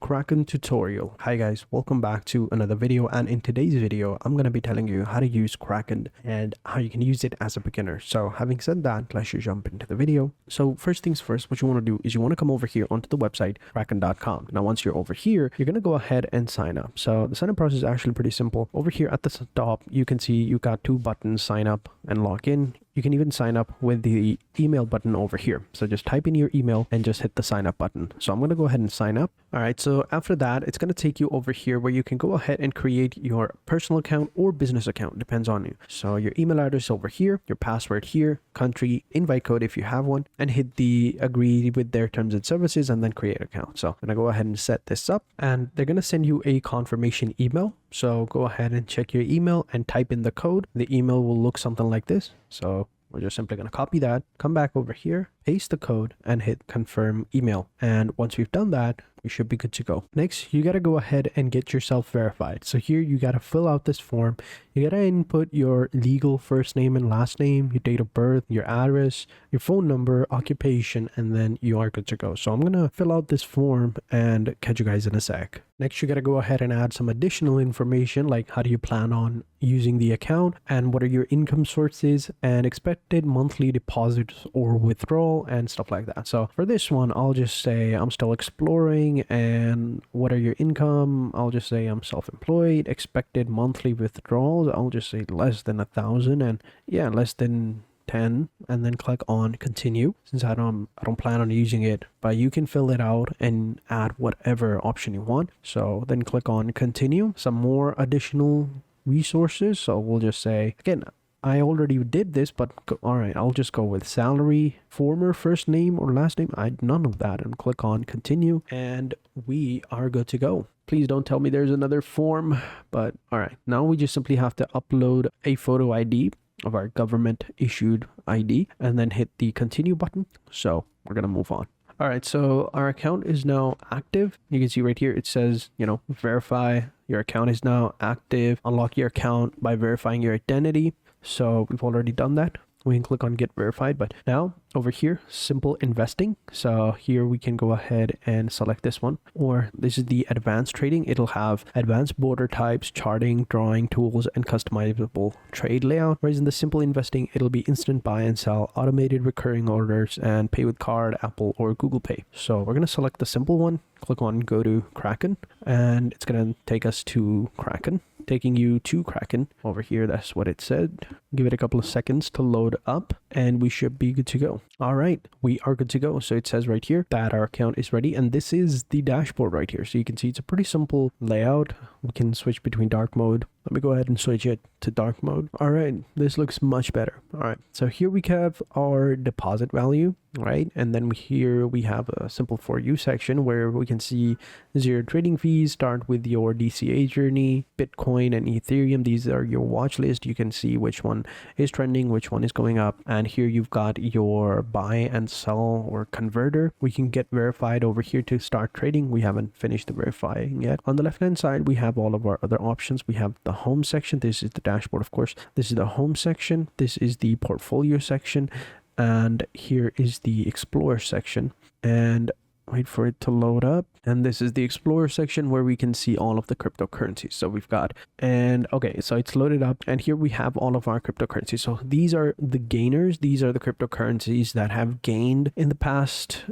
Kraken tutorial. Hi guys, welcome back to another video, and in today's video I'm going to be telling you how to use Kraken and how you can use it as a beginner. So having said that, let's just jump into the video. So first things first, what you want to do is you want to come over here onto the website kraken.com. Now once you're over here, you're going to go ahead and sign up. So the sign up process is actually pretty simple. Over here at the top you can see you got two buttons, sign up and log in. You can even sign up with the email button over here. So just type in your email and just hit the sign up button. So I'm going to go ahead and sign up. All right. So after that, it's going to take you over here where you can go ahead and create your personal account or business account. Depends on you. So your email address over here, your password here, country, invite code if you have one, and hit the agree with their terms and services and then create account. So I'm going to go ahead and set this up, and they're going to send you a confirmation email. So go ahead and check your email and type in the code. The email will look something like this. So we're just simply going to copy that, come back over here, paste the code, and hit confirm email. And once we've done that, we should be good to go. Next, you got to go ahead and get yourself verified. So here you got to fill out this form. You got to input your legal first name and last name, your date of birth, your address, your phone number, occupation, and then you are good to go. So I'm going to fill out this form and catch you guys in a sec. Next, you got to go ahead and add some additional information, like how do you plan on using the account and what are your income sources and expected monthly deposits or withdrawal and stuff like that. So for this one, I'll just say I'm still exploring. And what are your income? I'll just say I'm self-employed. Expected monthly withdrawals, I'll just say less than 1,000, and yeah, less than 10, and then click on continue, since I don't plan on using it, but you can fill it out and add whatever option you want. So then click on continue. Some more additional resources, so we'll just say, again, I already did this, but all right, I'll just go with salary, former first name or last name. None of that, and click on continue, and we are good to go. Please don't tell me there's another form, but all right, now we just simply have to upload a photo ID of our government issued ID and then hit the continue button. So we're gonna move on. All right, so our account is now active. You can see right here, it says, verify your account is now active. Unlock your account by verifying your identity. So we've already done that. We can click on get verified, but now over here, simple investing. So here we can go ahead and select this one, or this is the advanced trading. It'll have advanced border types, charting, drawing tools, and customizable trade layout. Whereas in the simple investing, it'll be instant buy and sell, automated recurring orders, and pay with card, Apple or Google Pay. So we're going to select the simple one, click on go to Kraken, and it's going to take us to Kraken. Taking you to Kraken over here. That's what it said. Give it a couple of seconds to load up and we should be good to go. All right, we are good to go. So it says right here that our account is ready, and this is the dashboard right here. So you can see it's a pretty simple layout. We can switch between dark mode. Let me go ahead and switch it to dark mode. All right, this looks much better. All right, so here we have our deposit value, right? And then here we have a simple for you section where we can see zero trading fees, start with your DCA journey, Bitcoin and Ethereum. These are your watch list. You can see which one is trending, which one is going up. And here you've got your buy and sell or converter. We can get verified over here to start trading. We haven't finished the verifying yet. On the left hand side, we have all of our other options. We have the home section. This is the dashboard, of course. This is the home section. This is the portfolio section. And here is the Explorer section. And wait for it to load up. And this is the Explorer section where we can see all of the cryptocurrencies. So we've got, and okay, so it's loaded up. And here we have all of our cryptocurrencies. So these are the gainers. These are the cryptocurrencies that have gained in the past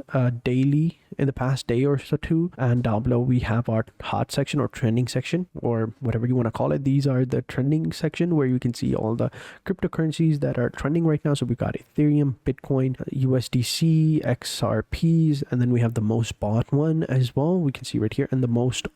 in the past day or so two. And down below we have our hot section or trending section or whatever you want to call it. These are the trending section where you can see all the cryptocurrencies that are trending right now. So we've got Ethereum, Bitcoin, USDC, XRPs, and then we have the most bought one as well. We can see right here, and the most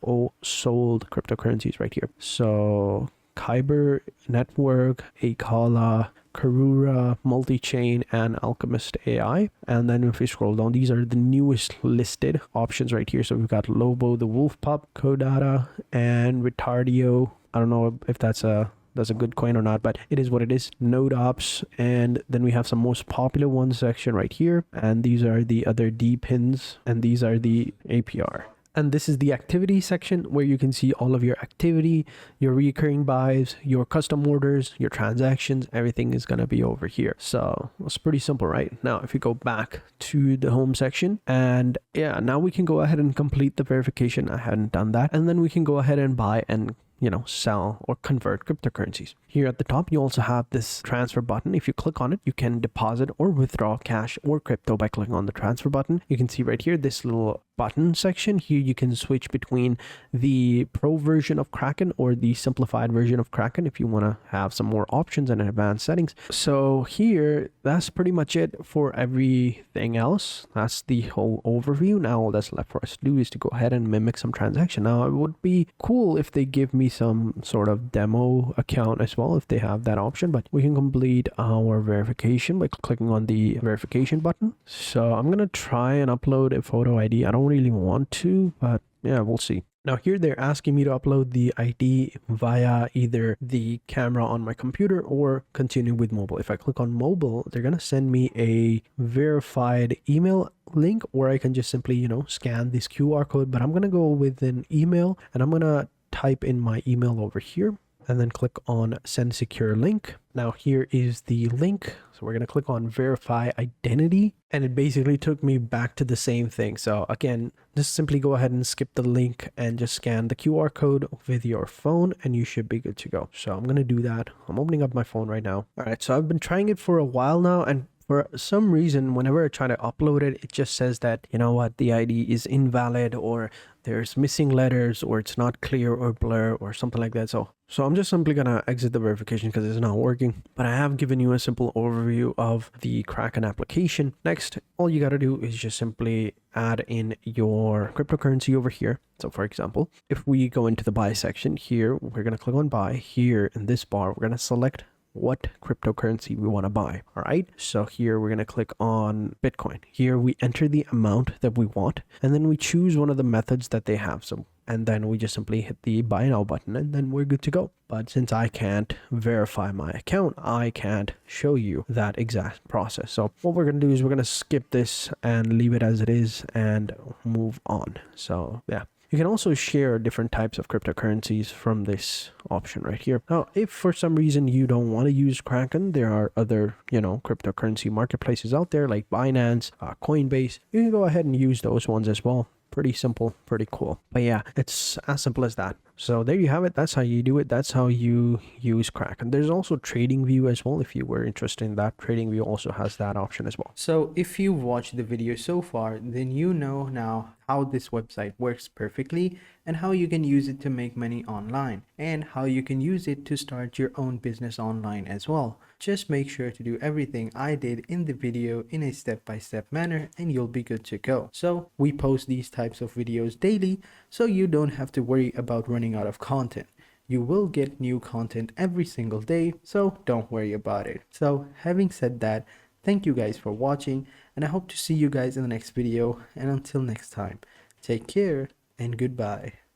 sold cryptocurrencies right here. So Kyber Network, Akala, Karura, Multichain, and Alchemist AI. And then if we scroll down, these are the newest listed options right here. So we've got Lobo, the Wolf Pup, Codata, and Retardio. I don't know if that's a good coin or not, but it is what it is. Node Ops, and then we have some most popular ones section right here, and these are the other D pins, and these are the APR. And this is the activity section where you can see all of your activity, your recurring buys, your custom orders, your transactions, everything is going to be over here. So it's pretty simple, right? Now, if you go back to the home section, and yeah, now we can go ahead and complete the verification. I hadn't done that. And then we can go ahead and buy and sell or convert cryptocurrencies. Here at the top, you also have this transfer button. If you click on it, you can deposit or withdraw cash or crypto by clicking on the transfer button. You can see right here, this little button section here, you can switch between the pro version of Kraken or the simplified version of Kraken if you want to have some more options and advanced settings. So here, that's pretty much it for everything else. That's the whole overview. Now all that's left for us to do is to go ahead and mimic some transaction. Now it would be cool if they give me some sort of demo account as well, if they have that option, but we can complete our verification by clicking on the verification button. So I'm gonna try and upload a photo ID. I don't really want to, but yeah, we'll see. Now here they're asking me to upload the ID via either the camera on my computer or continue with mobile. If I click on mobile, they're gonna send me a verified email link, or I can just simply, scan this QR code, but I'm gonna go with an email and I'm gonna type in my email over here and then click on send secure link. Now here is the link. So we're going to click on verify identity, and it basically took me back to the same thing. So again, just simply go ahead and skip the link and just scan the QR code with your phone and you should be good to go. So I'm going to do that. I'm opening up my phone right now. All right, so I've been trying it for a while now, and for some reason, whenever I try to upload it, it just says that, the ID is invalid, or there's missing letters, or it's not clear or blur or something like that. So I'm just simply gonna exit the verification because it's not working. But I have given you a simple overview of the Kraken application. Next, all you gotta do is just simply add in your cryptocurrency over here. So for example, if we go into the buy section here, we're gonna click on buy. Here in this bar, we're gonna select what cryptocurrency we want to buy. All right, so here we're going to click on Bitcoin. Here we enter the amount that we want, and then we choose one of the methods that they have. So, and then we just simply hit the buy now button, and then we're good to go. But since I can't verify my account, I can't show you that exact process. So what we're going to do is we're going to skip this and leave it as it is and move on. So yeah. You can also share different types of cryptocurrencies from this option right here. Now, if for some reason you don't want to use Kraken, there are other, cryptocurrency marketplaces out there like Binance, Coinbase. You can go ahead and use those ones as well. Pretty simple, pretty cool. But yeah, it's as simple as that. So there you have it. That's how you do it. That's how you use Kraken. There's also TradingView as well. If you were interested in that, TradingView also has that option as well. So if you've watched the video so far, then you know now how this website works perfectly and how you can use it to make money online and how you can use it to start your own business online as well. Just make sure to do everything I did in the video in a step-by-step manner and you'll be good to go. So we post these types of videos daily, so you don't have to worry about running out of content. You will get new content every single day, so don't worry about it. So having said that, thank you guys for watching, and I hope to see you guys in the next video, and until next time, take care and goodbye.